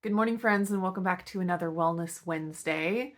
Good morning, friends, and welcome back to another Wellness Wednesday.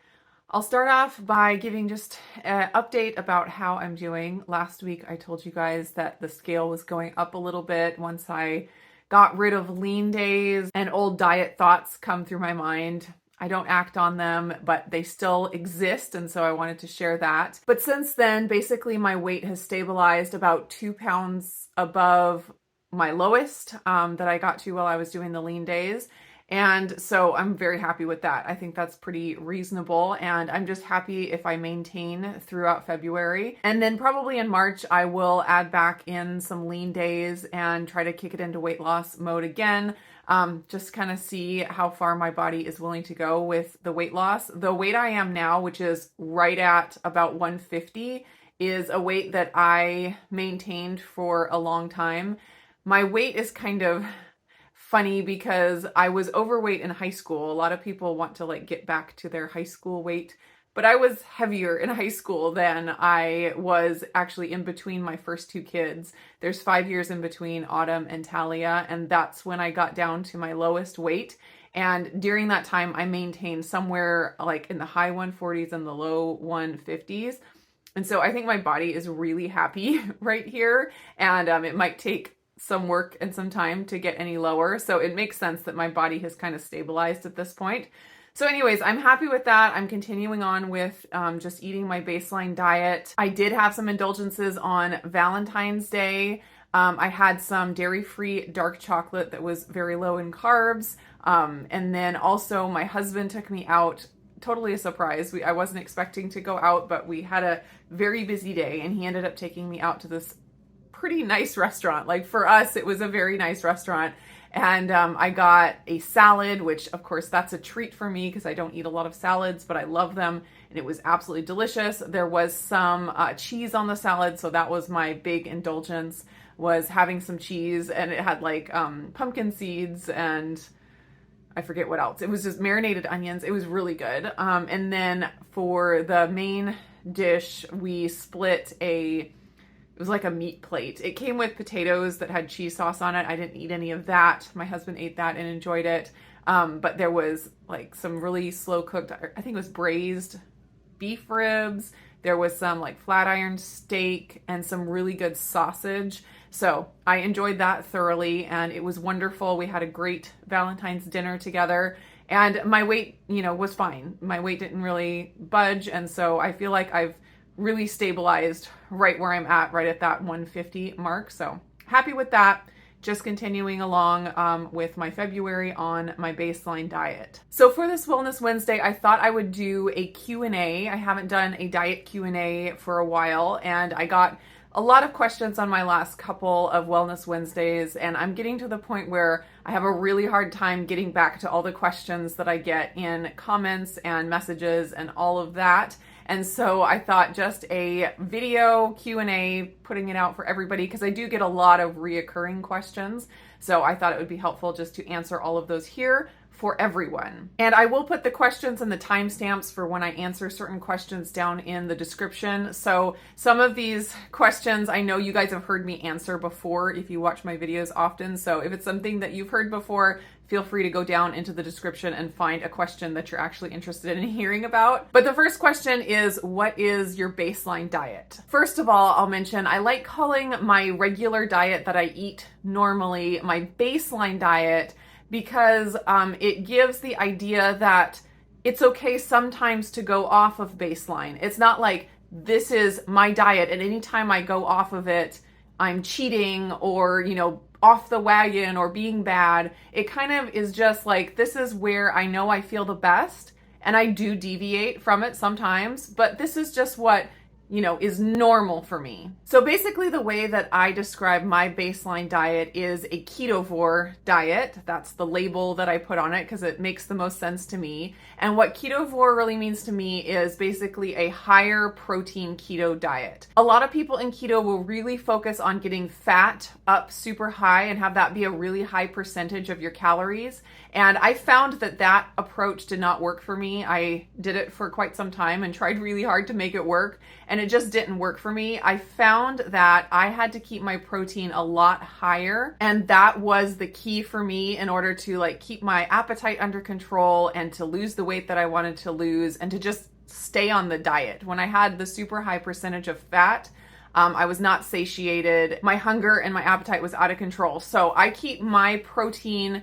I'll start off by giving just an update about how I'm doing. Last week, I told you guys that the scale was going up a little bit once I got rid of lean days and old diet thoughts come through my mind. I don't act on them, but they still exist, and so I wanted to share that. But since then, basically, my weight has stabilized about 2 pounds above my lowest that I got to while I was doing the lean days. And so I'm very happy with that. I think that's pretty reasonable, and I'm just happy if I maintain throughout February. And then probably in March, I will add back in some lean days and try to kick it into weight loss mode again. Just kind of see how far my body is willing to go with the weight loss. The weight I am now, which is right at about 150, is a weight that I maintained for a long time. My weight is kind of funny because I was overweight in high school. A lot of people want to get back to their high school weight, but I was heavier in high school than I was actually in between my first two kids. There's 5 years in between Autumn and Talia, and that's when I got down to my lowest weight. And during that time, I maintained somewhere in the high 140s and the low 150s. And so I think my body is really happy right here, and it might take some work and some time to get any lower. So it makes sense that my body has kind of stabilized at this point. So anyways, I'm happy with that. I'm continuing on with just eating my baseline diet. I did have some indulgences on Valentine's Day. I had some dairy-free dark chocolate that was very low in carbs. And then also my husband took me out. Totally a surprise. I wasn't expecting to go out, but we had a very busy day, and he ended up taking me out to this pretty nice restaurant. For us, it was a very nice restaurant. And I got a salad, which of course that's a treat for me because I don't eat a lot of salads, but I love them. And it was absolutely delicious. There was some cheese on the salad. So that was my big indulgence, was having some cheese, and it had pumpkin seeds and I forget what else. It was just marinated onions. It was really good. And then for the main dish, we split it was like a meat plate. It came with potatoes that had cheese sauce on it. I didn't eat any of that. My husband ate that and enjoyed it. But there was some really slow cooked, I think it was braised beef ribs. There was some flat iron steak and some really good sausage. So I enjoyed that thoroughly, and it was wonderful. We had a great Valentine's dinner together, and my weight, was fine. My weight didn't really budge. And so I feel like I've really stabilized right where I'm at, right at that 150 mark. So happy with that. Just continuing along with my February on my baseline diet. So for this Wellness Wednesday, I thought I would do a Q&A. I haven't done a diet Q&A for a while, and I got a lot of questions on my last couple of Wellness Wednesdays, and I'm getting to the point where I have a really hard time getting back to all the questions that I get in comments and messages and all of that. And so I thought just a video Q&A, putting it out for everybody, because I do get a lot of reoccurring questions. So I thought it would be helpful just to answer all of those here for everyone. And I will put the questions and the timestamps for when I answer certain questions down in the description. So some of these questions, I know you guys have heard me answer before if you watch my videos often. So if it's something that you've heard before, feel free to go down into the description and find a question that you're actually interested in hearing about. But the first question is, what is your baseline diet? First of all, I'll mention I like calling my regular diet that I eat normally my baseline diet, because it gives the idea that it's okay sometimes to go off of baseline. It's not like this is my diet and anytime I go off of it, I'm cheating or, off the wagon or being bad. It kind of is just this is where I know I feel the best, and I do deviate from it sometimes, but this is just what is normal for me. So basically the way that I describe my baseline diet is a ketovore diet. That's the label that I put on it because it makes the most sense to me. And what ketovore really means to me is basically a higher protein keto diet. A lot of people in keto will really focus on getting fat up super high and have that be a really high percentage of your calories. And I found that approach did not work for me. I did it for quite some time and tried really hard to make it work. And and it just didn't work for me. I found that I had to keep my protein a lot higher, and that was the key for me in order to like keep my appetite under control and to lose the weight that I wanted to lose and to just stay on the diet. When I had the super high percentage of fat, I was not satiated. My hunger and my appetite was out of control. So I keep my protein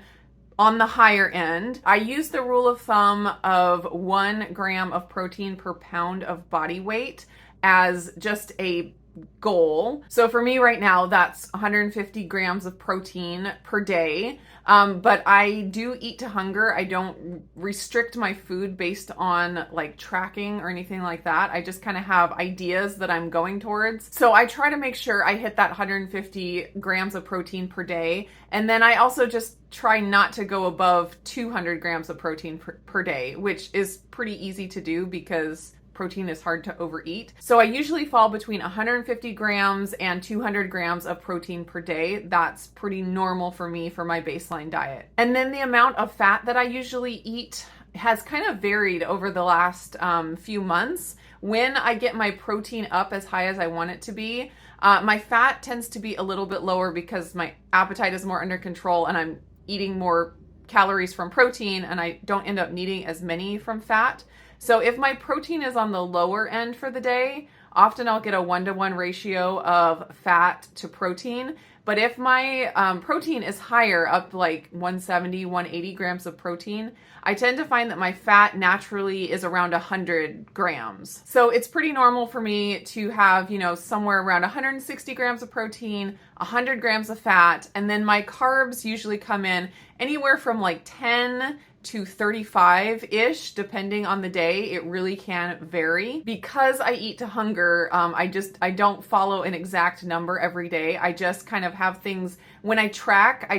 on the higher end. I use the rule of thumb of 1 gram of protein per pound of body weight as just a goal. So for me right now, that's 150 grams of protein per day. But I do eat to hunger. I don't restrict my food based on like tracking or anything like that. I just kind of have ideas that I'm going towards. So I try to make sure I hit that 150 grams of protein per day. And then I also just try not to go above 200 grams of protein per day, which is pretty easy to do because protein is hard to overeat. So I usually fall between 150 grams and 200 grams of protein per day. That's pretty normal for me for my baseline diet. And then the amount of fat that I usually eat has kind of varied over the last few months. When I get my protein up as high as I want it to be, my fat tends to be a little bit lower because my appetite is more under control and I'm eating more calories from protein and I don't end up needing as many from fat. So if my protein is on the lower end for the day, often I'll get a 1-to-1 ratio of fat to protein. But if my protein is higher, up like 170, 180 grams of protein, I tend to find that my fat naturally is around 100 grams. So it's pretty normal for me to have, somewhere around 160 grams of protein, 100 grams of fat, and then my carbs usually come in anywhere from like 10 to 35-ish, depending on the day. It really can vary. Because I eat to hunger, I don't follow an exact number every day. I just kind of have things, when I track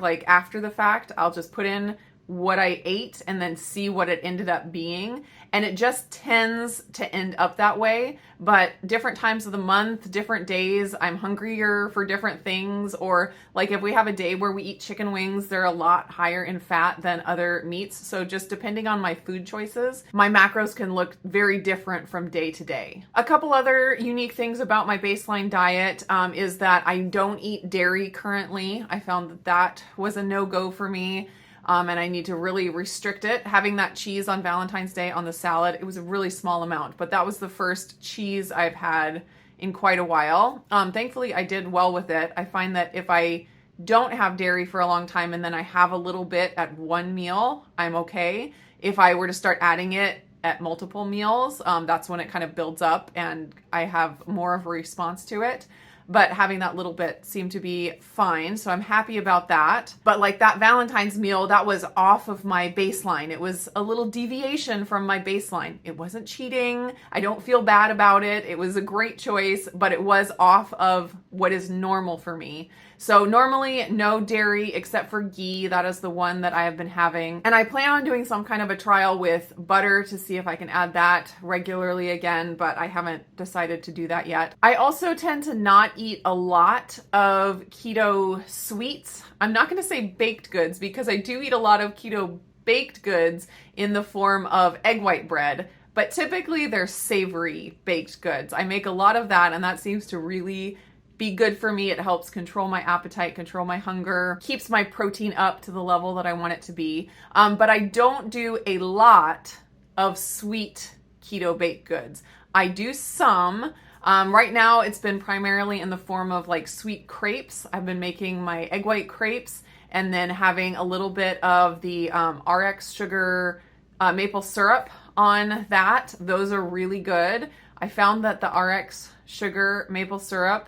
like after the fact. I'll just put in what I ate and then see what it ended up being. And it just tends to end up that way. But different times of the month, different days, I'm hungrier for different things. Or like if we have a day where we eat chicken wings, they're a lot higher in fat than other meats. So just depending on my food choices, my macros can look very different from day to day. A couple other unique things about my baseline diet is that I don't eat dairy currently. I found that was a no-go for me. And I need to really restrict it. Having that cheese on Valentine's Day on the salad, it was a really small amount, but that was the first cheese I've had in quite a while. Thankfully, I did well with it. I find that if I don't have dairy for a long time and then I have a little bit at one meal, I'm okay. If I were to start adding it at multiple meals, that's when it kind of builds up and I have more of a response to it. But having that little bit seemed to be fine. So I'm happy about that. But like that Valentine's meal, that was off of my baseline. It was a little deviation from my baseline. It wasn't cheating. I don't feel bad about it. It was a great choice, but it was off of what is normal for me. So normally no dairy except for ghee. That is the one that I have been having. And I plan on doing some kind of a trial with butter to see if I can add that regularly again, but I haven't decided to do that yet. I also tend to not eat a lot of keto sweets. I'm not going to say baked goods because I do eat a lot of keto baked goods in the form of egg white bread, but typically they're savory baked goods. I make a lot of that and that seems to really be good for me. It helps control my appetite, control my hunger, keeps my protein up to the level that I want it to be. But I don't do a lot of sweet keto baked goods. I do some. Right now it's been primarily in the form of like sweet crepes. I've been making my egg white crepes and then having a little bit of the RX sugar maple syrup on that. Those are really good. I found that the RX sugar maple syrup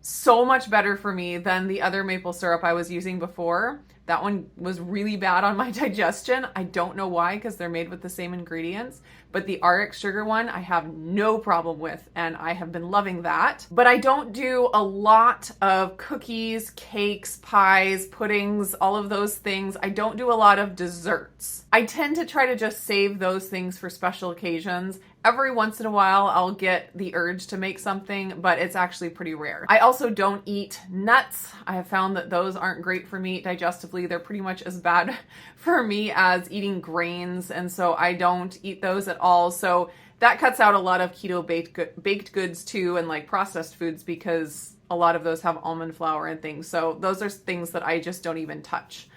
so much better for me than the other maple syrup I was using before. That one was really bad on my digestion. I don't know why, because they're made with the same ingredients. But the RX sugar one, I have no problem with, and I have been loving that. But I don't do a lot of cookies, cakes, pies, puddings, all of those things. I don't do a lot of desserts. I tend to try to just save those things for special occasions. Every once in a while, I'll get the urge to make something, but it's actually pretty rare. I also don't eat nuts. I have found that those aren't great for me digestively. They're pretty much as bad for me as eating grains, and so I don't eat those at all. So that cuts out a lot of keto baked goods too, and like processed foods, because a lot of those have almond flour and things. So those are things that I just don't even touch.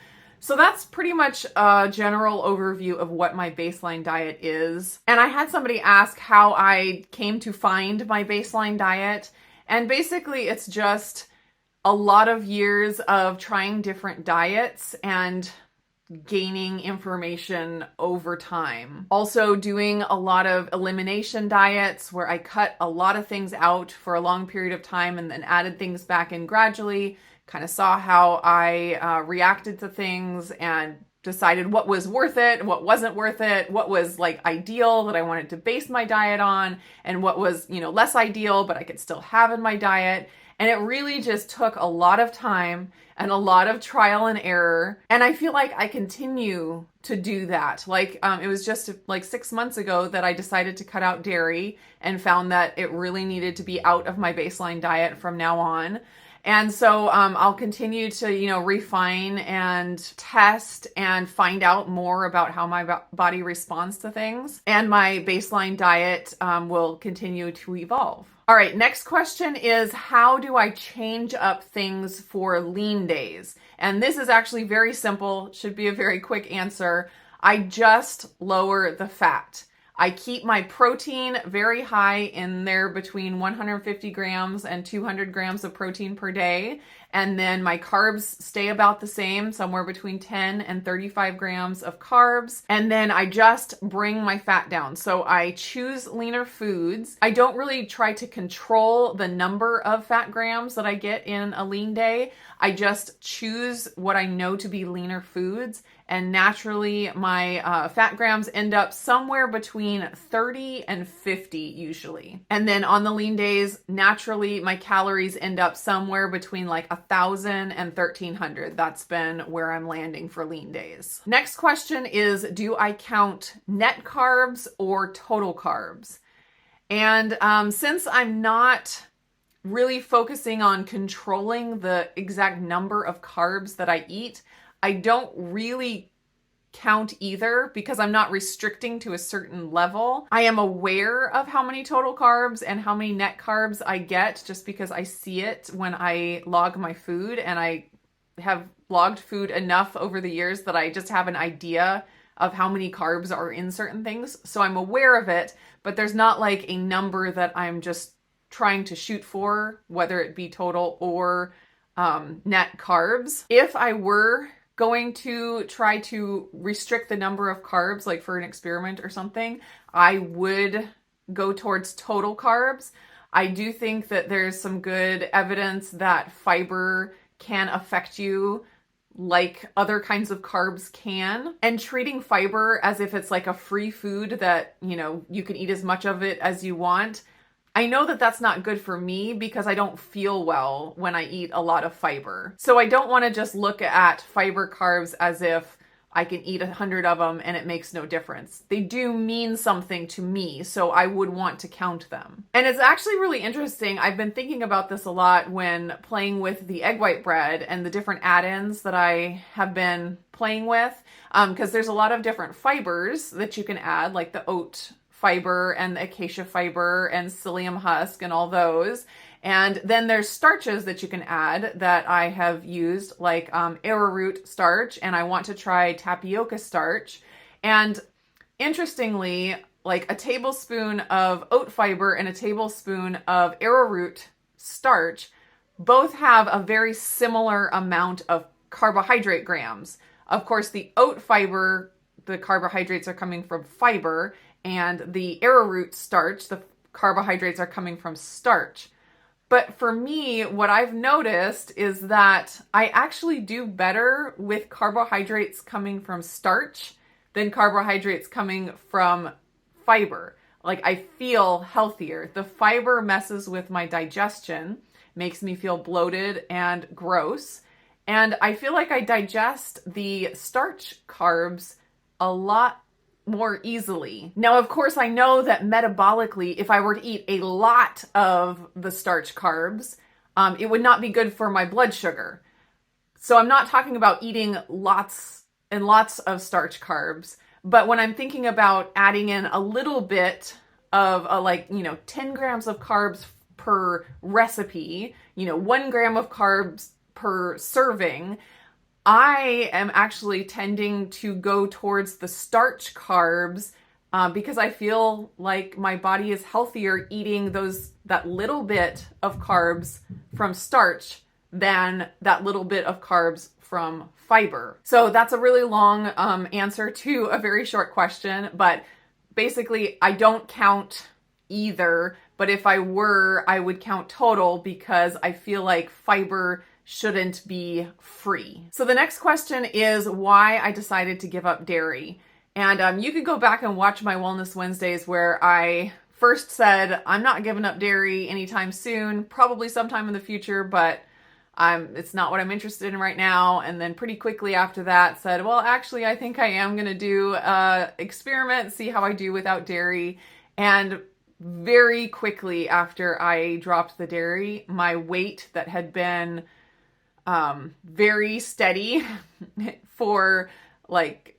So that's pretty much a general overview of what my baseline diet is. And I had somebody ask how I came to find my baseline diet. And basically it's just a lot of years of trying different diets and gaining information over time. Also doing a lot of elimination diets where I cut a lot of things out for a long period of time and then added things back in gradually. Kind of saw how I reacted to things and decided what was worth it, what wasn't worth it, what was like ideal that I wanted to base my diet on, and what was, less ideal, but I could still have in my diet. And it really just took a lot of time and a lot of trial and error. And I feel like I continue to do that. It was just like 6 months ago that I decided to cut out dairy and found that it really needed to be out of my baseline diet from now on. And so I'll continue to, refine and test and find out more about how my body responds to things. And my baseline diet will continue to evolve. All right, next question is, how do I change up things for lean days? And this is actually very simple, should be a very quick answer. I just lower the fat. I keep my protein very high in there between 150 grams and 200 grams of protein per day. And then my carbs stay about the same, somewhere between 10 and 35 grams of carbs. And then I just bring my fat down. So I choose leaner foods. I don't really try to control the number of fat grams that I get in a lean day. I just choose what I know to be leaner foods. And naturally, my fat grams end up somewhere between 30 and 50 usually. And then on the lean days, naturally, my calories end up somewhere between like 1,000 and 1,300. That's been where I'm landing for lean days. Next question is, do I count net carbs or total carbs? And since I'm not really focusing on controlling the exact number of carbs that I eat, I don't really count either because I'm not restricting to a certain level. I am aware of how many total carbs and how many net carbs I get just because I see it when I log my food, and I have logged food enough over the years that I just have an idea of how many carbs are in certain things. So I'm aware of it, but there's not like a number that I'm just trying to shoot for, whether it be total or net carbs. If I were going to try to restrict the number of carbs, like for an experiment or something, I would go towards total carbs. I do think that there's some good evidence that fiber can affect you like other kinds of carbs can. And treating fiber as if it's like a free food that, you can eat as much of it as you want, I know that that's not good for me because I don't feel well when I eat a lot of fiber. So I don't want to just look at fiber carbs as if I can eat 100 of them and it makes no difference. They do mean something to me, so I would want to count them. And it's actually really interesting. I've been thinking about this a lot when playing with the egg white bread and the different add-ins that I have been playing with, because there's a lot of different fibers that you can add, like the oat fiber and the acacia fiber and psyllium husk and all those. And then there's starches that you can add that I have used, like arrowroot starch, and I want to try tapioca starch. And interestingly, like a tablespoon of oat fiber and a tablespoon of arrowroot starch both have a very similar amount of carbohydrate grams. Of course, the oat fiber, the carbohydrates are coming from fiber, and the arrowroot starch, the carbohydrates are coming from starch. But for me, what I've noticed is that I actually do better with carbohydrates coming from starch than carbohydrates coming from fiber. Like, I feel healthier. The fiber messes with my digestion, makes me feel bloated and gross. And I feel like I digest the starch carbs a lot more easily. Now, of course, I know that metabolically, if I were to eat a lot of the starch carbs, it would not be good for my blood sugar. So I'm not talking about eating lots and lots of starch carbs, but when I'm thinking about adding in a little bit of 10 grams of carbs per recipe, 1 gram of carbs per serving, I am actually tending to go towards the starch carbs because I feel like my body is healthier eating that little bit of carbs from starch than that little bit of carbs from fiber. So that's a really long answer to a very short question, but basically I don't count either, but if I were, I would count total because I feel like fiber shouldn't be free. So the next question is why I decided to give up dairy. And you could go back and watch my Wellness Wednesdays where I first said, I'm not giving up dairy anytime soon, probably sometime in the future, but it's not what I'm interested in right now. And then pretty quickly after that said, well, actually, I think I am going to do an experiment, see how I do without dairy. And very quickly after I dropped the dairy, my weight that had been very steady for like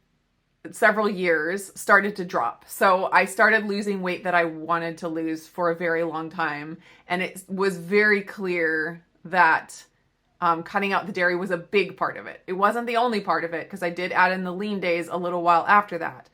several years started to drop. So I started losing weight that I wanted to lose for a very long time. And it was very clear that cutting out the dairy was a big part of it. It wasn't the only part of it because I did add in the lean days a little while after that.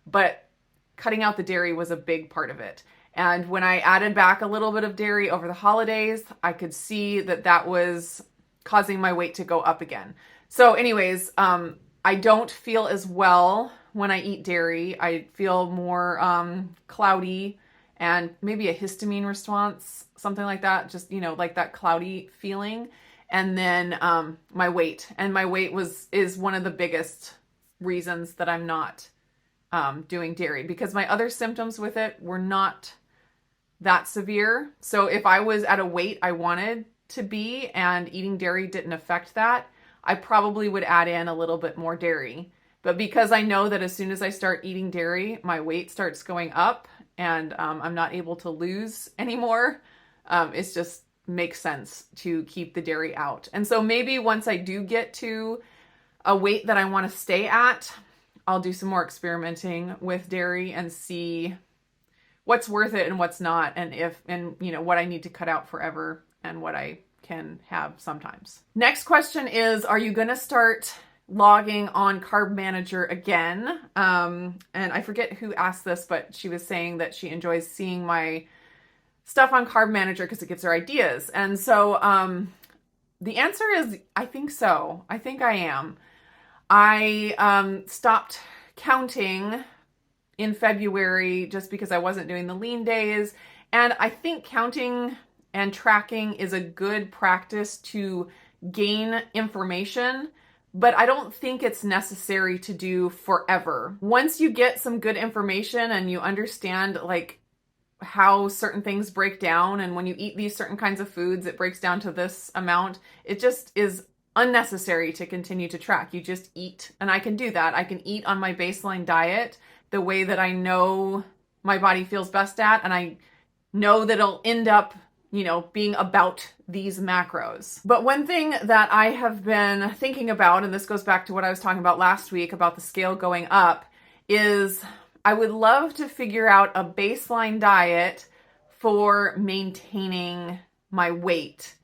But cutting out the dairy was a big part of it. And when I added back a little bit of dairy over the holidays, I could see that that was causing my weight to go up again. So anyways, I don't feel as well when I eat dairy. I feel more cloudy and maybe a histamine response, something like that, just, like that cloudy feeling. And then my weight. And my weight is one of the biggest reasons that I'm not doing dairy because my other symptoms with it were not that severe. So if I was at a weight I wanted to be and eating dairy didn't affect that, I probably would add in a little bit more dairy. But because I know that as soon as I start eating dairy, my weight starts going up and I'm not able to lose anymore, it just makes sense to keep the dairy out. And so maybe once I do get to a weight that I want to stay at, I'll do some more experimenting with dairy and see what's worth it and what's not, and what I need to cut out forever and what I can have sometimes. Next question is, are you going to start logging on Carb Manager again? And I forget who asked this, but she was saying that she enjoys seeing my stuff on Carb Manager because it gives her ideas. And so the answer is, I think so. I think I am. I stopped counting in February just because I wasn't doing the lean days. And I think counting and tracking is a good practice to gain information, but I don't think it's necessary to do forever. Once you get some good information and you understand like how certain things break down, and when you eat these certain kinds of foods, it breaks down to this amount, it just is unnecessary to continue to track. You just eat, and I can do that. I can eat on my baseline diet the way that I know my body feels best at, and I know that it'll end up being about these macros. But one thing that I have been thinking about, and this goes back to what I was talking about last week about the scale going up, is I would love to figure out a baseline diet for maintaining my weight.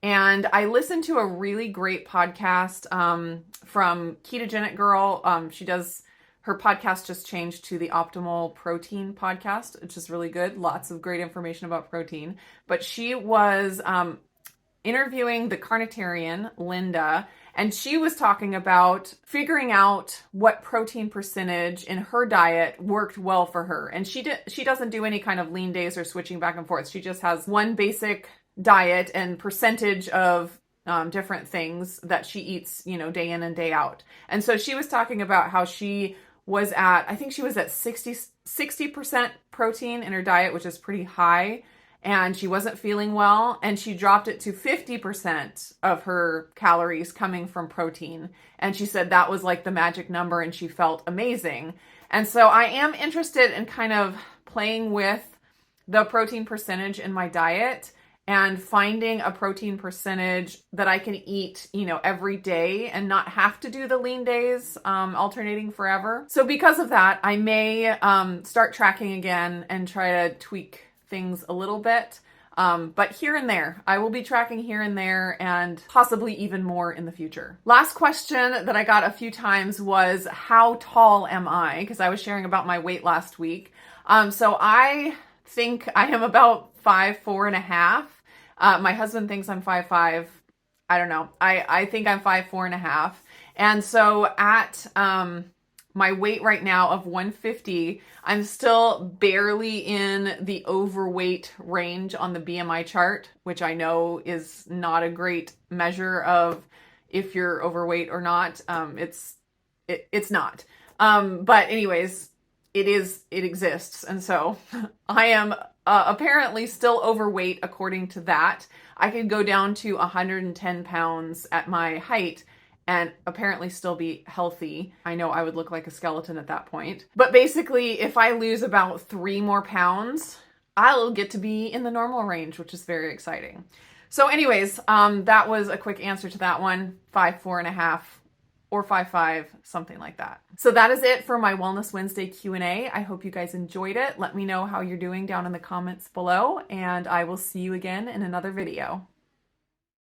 And I listened to a really great podcast from Ketogenic Girl. Her podcast just changed to the Optimal Protein podcast, which is really good. Lots of great information about protein. But she was interviewing the carnitarian, Linda, and she was talking about figuring out what protein percentage in her diet worked well for her. And she doesn't do any kind of lean days or switching back and forth. She just has one basic diet and percentage of different things that she eats, day in and day out. And so she was talking about how she was at, I think she was at 60% protein in her diet, which is pretty high. And she wasn't feeling well. And she dropped it to 50% of her calories coming from protein. And she said that was like the magic number and she felt amazing. And so I am interested in kind of playing with the protein percentage in my diet and finding a protein percentage that I can eat, every day and not have to do the lean days, alternating forever. So because of that, I may start tracking again and try to tweak things a little bit. But here and there, I will be tracking here and there and possibly even more in the future. Last question that I got a few times was, how tall am I? Because I was sharing about my weight last week. So I think I am about 5'4.5". My husband thinks I'm 5'5". I don't know. I think I'm 5'4.5". And so at my weight right now of 150, I'm still barely in the overweight range on the BMI chart, which I know is not a great measure of if you're overweight or not. It's not. But anyways, it exists. And so I am apparently still overweight according to that. I could go down to 110 pounds at my height and apparently still be healthy. I know I would look like a skeleton at that point. But basically, if I lose about 3 more pounds, I'll get to be in the normal range, which is very exciting. So anyways, that was a quick answer to that one. 5'4.5" or 5'5", something like that. So that is it for my Wellness Wednesday Q&A. I hope you guys enjoyed it. Let me know how you're doing down in the comments below, and I will see you again in another video.